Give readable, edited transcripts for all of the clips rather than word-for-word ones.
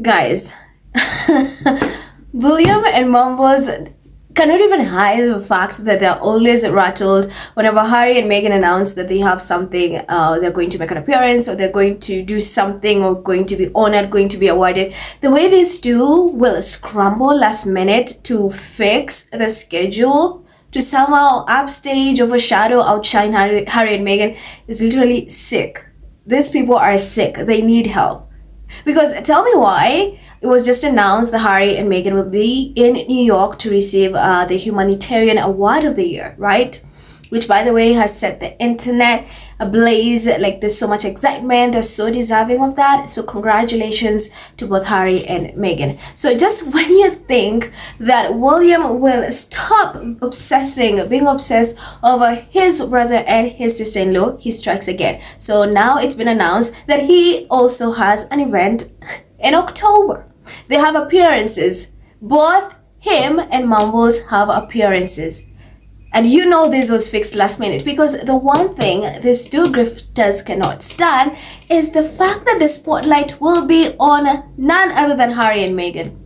Guys, William and Mumbles cannot even hide the fact that they're always rattled whenever Harry and Meghan announce that they have something, they're going to make an appearance, or they're going to do something, or going to be honored, going to be awarded. The way these two will scramble last minute to fix the schedule, to somehow upstage, overshadow, outshine Harry and Meghan is literally sick. These people are sick. They need help. Because tell me why it was just announced that Harry and Meghan will be in New York to receive the Humanitarian Award of the Year, right? Which, by the way, has set the internet ablaze. Like, there's so much excitement. They're so deserving of that. So congratulations to both Harry and Meghan. So just when you think that William will stop being obsessed over his brother and his sister-in-law, he strikes again. So now it's been announced that he also has an event in October. They have appearances. Both him and Mumbles have appearances. And you know this was fixed last minute, because the one thing these two grifters cannot stand is the fact that the spotlight will be on none other than Harry and Meghan.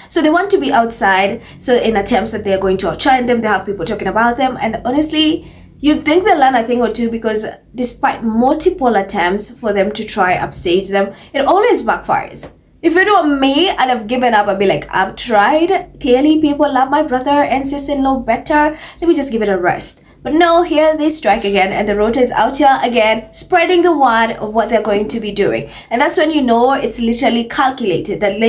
So they want to be outside, so in attempts that they're going to outshine them, they have people talking about them, and honestly, you'd think they'll learn a thing or two, because despite multiple attempts for them to try upstage them, it always backfires. If it were me, I'd have given up. I'd be like, I've tried. Clearly, people love my brother and sister-in-law better. Let me just give it a rest. But no, here they strike again, and the rota is out here again, spreading the word of what they're going to be doing. And that's when you know it's literally calculated, that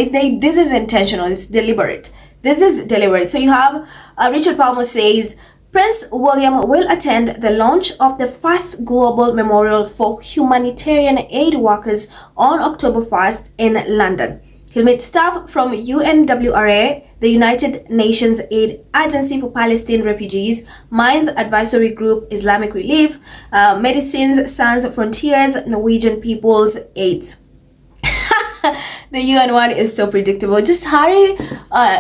this is intentional, it's deliberate. This is deliberate. So you have Richard Palmer says, Prince William will attend the launch of the first global memorial for humanitarian aid workers on October 1st in London. He'll meet staff from UNWRA, the United Nations Aid Agency for Palestine Refugees, Mines Advisory Group, Islamic Relief, Medicines Sans Frontiers, Norwegian People's AIDS. The UN one is so predictable. Just Harry,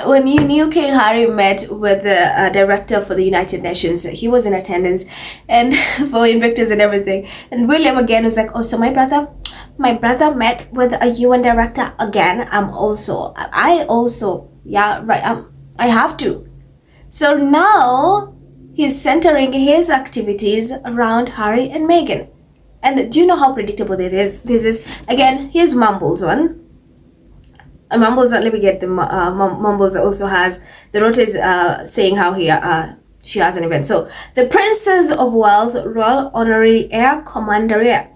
when in UK, Harry met with the director for the United Nations. He was in attendance, and for Invictus and everything. And William again was like, oh, so my brother met with a UN director again. I have to. So now he's centering his activities around Harry and Meghan. And do you know how predictable it is? This is, again, here's Mumbles one. Mumbles one, let me get the Mumbles also has, the rota is saying how she has an event. So, the Princess of Wales Royal Honorary Air Commander RAF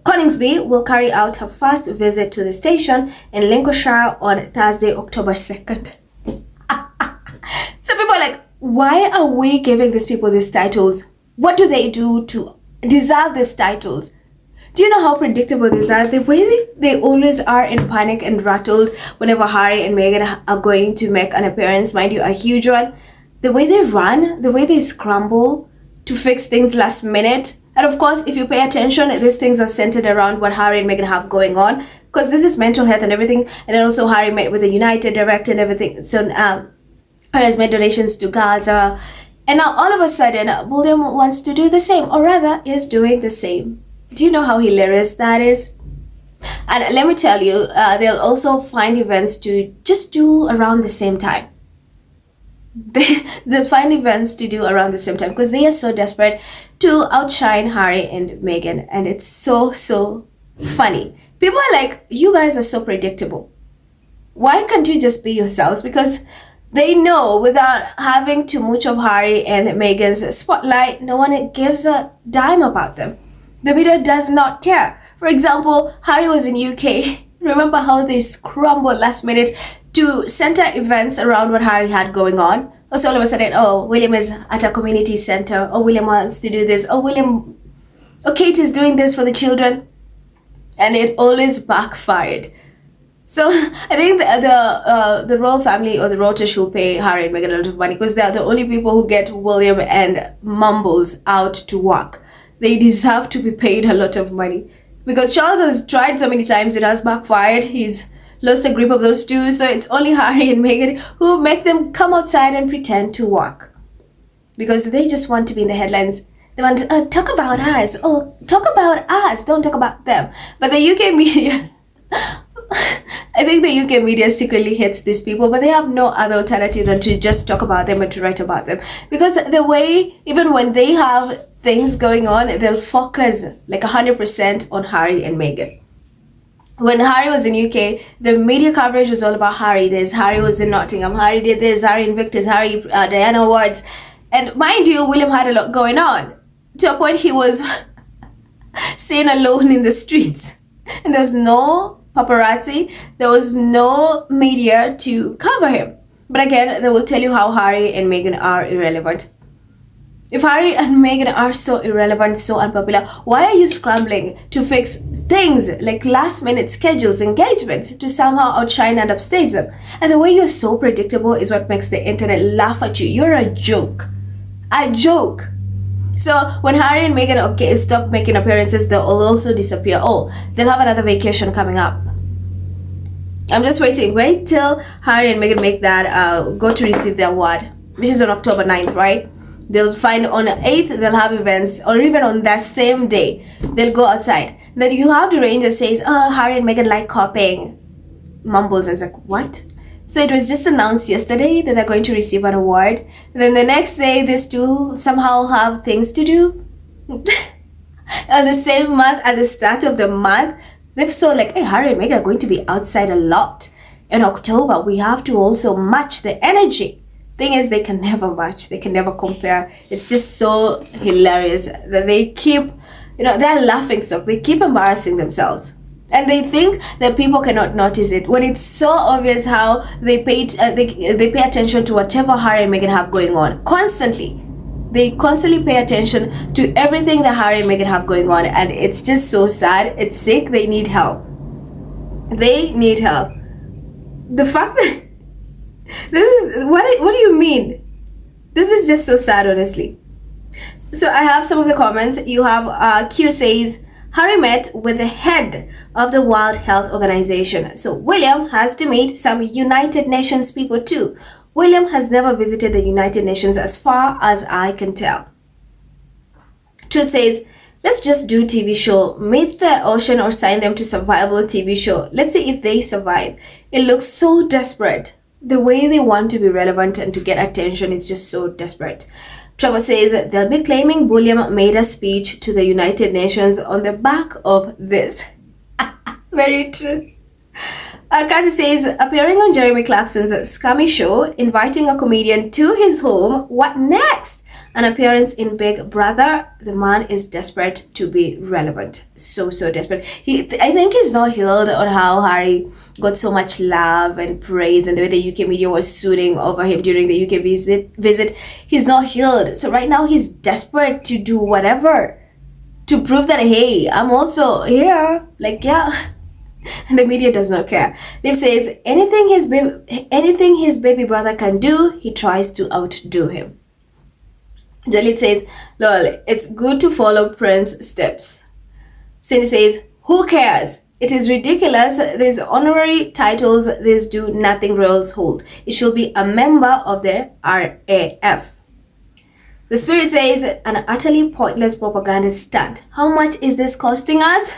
Coningsby will carry out her first visit to the station in Lincolnshire on Thursday, October 2nd. So people are like, why are we giving these people these titles? What do they do to deserve these titles? Do you know how predictable these are? The way they always are in panic and rattled whenever Harry and Meghan are going to make an appearance, mind you, a huge one. The way they run, the way they scramble to fix things last minute. And of course, if you pay attention, these things are centered around what Harry and Meghan have going on, because this is mental health and everything. And then also Harry met with the United director and everything. So Harry has made donations to Gaza. And now all of a sudden, William wants to do the same, or rather is doing the same. Do you know how hilarious that is? And let me tell you, they'll also find events to just do around the same time. They'll find events to do around the same time, because they are so desperate to outshine Harry and Meghan. And it's so funny. People are like, you guys are so predictable. Why can't you just be yourselves? Because they know without having too much of Harry and Meghan's spotlight, no one gives a dime about them. The media does not care. For example, Harry was in UK. Remember how they scrambled last minute to center events around what Harry had going on? So all of a sudden, oh, William is at a community center. Oh, William wants to do this. Oh, Kate is doing this for the children. And it always backfired. So I think the royal family or the Rotas should pay Harry and Meghan a lot of money, because they are the only people who get William and Mumbles out to work. They deserve to be paid a lot of money, because Charles has tried so many times, it has backfired. He's lost a grip of those two. So it's only Harry and Meghan who make them come outside and pretend to work, because they just want to be in the headlines. They want to talk about us. Oh, talk about us. Don't talk about them. But the UK media, I think the UK media secretly hates these people, but they have no other alternative than to just talk about them and to write about them. Because the way, even when they have things going on, they'll focus like 100% on Harry and Meghan. When Harry was in UK, the media coverage was all about Harry. Harry was in Nottingham, Harry did this, Harry Invictus, Harry Diana Awards. And mind you, William had a lot going on. To a point he was seen alone in the streets. And there was no paparazzi, there was no media to cover him. But again, they will tell you how Harry and Meghan are irrelevant. If Harry and Meghan are so irrelevant, so unpopular, why are you scrambling to fix things like last-minute schedules, engagements, to somehow outshine and upstage them? And the way you're so predictable is what makes the internet laugh at you. You're a joke. A joke. So when Harry and Meghan stop making appearances, they'll also disappear. Oh, they'll have another vacation coming up. I'm just waiting. Wait till Harry and Meghan make that, go to receive their award, which is on October 9th, right? They'll find on the 8th, they'll have events, or even on that same day, they'll go outside. Then you have the range that says, oh, Harry and Meghan like copying. Mumbles, and it's like, what? So it was just announced yesterday that they're going to receive an award. And then the next day, these two somehow have things to do. On the same month, at the start of the month, they've saw like, hey, Harry and Meghan are going to be outside a lot. In October, we have to also match the energy. Thing is, they can never match, they can never compare. It's just so hilarious that they keep, they're laughing stock. They keep embarrassing themselves, and they think that people cannot notice it when it's so obvious how they pay attention to whatever Harry and Meghan have going on constantly. They constantly pay attention to everything that Harry and Meghan have going on, and it's just so sad. It's sick. They need help. They need help. The fact that this is what do you mean? This is just so sad, honestly. So I have some of the comments. You have Q says Harry met with the head of the World Health Organization. So William has to meet some United Nations people too. William has never visited the United Nations as far as I can tell. Truth says, let's just do TV show, meet the ocean or sign them to survival TV show. Let's see if they survive. It looks so desperate. The way they want to be relevant and to get attention is just so desperate. Trevor says they'll be claiming William made a speech to the United Nations on the back of this. Very true. Kathy says, appearing on Jeremy Clarkson's Scummy Show, inviting a comedian to his home. What next? An appearance in Big Brother. The man is desperate to be relevant. So desperate. I think he's not healed on how Harry got so much love and praise, and the way the UK media was soothing over him during the UK visit. He's not healed. So right now he's desperate to do whatever to prove that, hey, I'm also here. Like, yeah. And the media does not care. Liv says anything his baby brother can do, he tries to outdo him. Jalit says, lol, it's good to follow Prince's steps. Cindy says, who cares? It is ridiculous. These honorary titles, these do nothing roles hold. It should be a member of the RAF. The Spirit says, an utterly pointless propaganda stunt. How much is this costing us?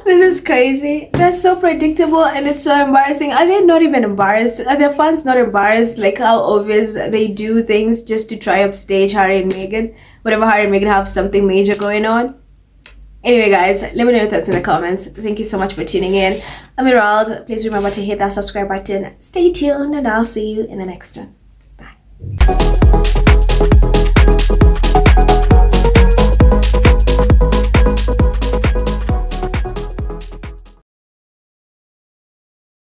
This is crazy. They're so predictable and it's so embarrassing. Are they not even embarrassed? Are their fans not embarrassed? Like how obvious they do things just to try upstage Harry and Meghan. Whenever Harry and Meghan have something major going on. Anyway, guys, let me know your thoughts in the comments. Thank you so much for tuning in. I'm Erupts. Please remember to hit that subscribe button. Stay tuned and I'll see you in the next one. Bye.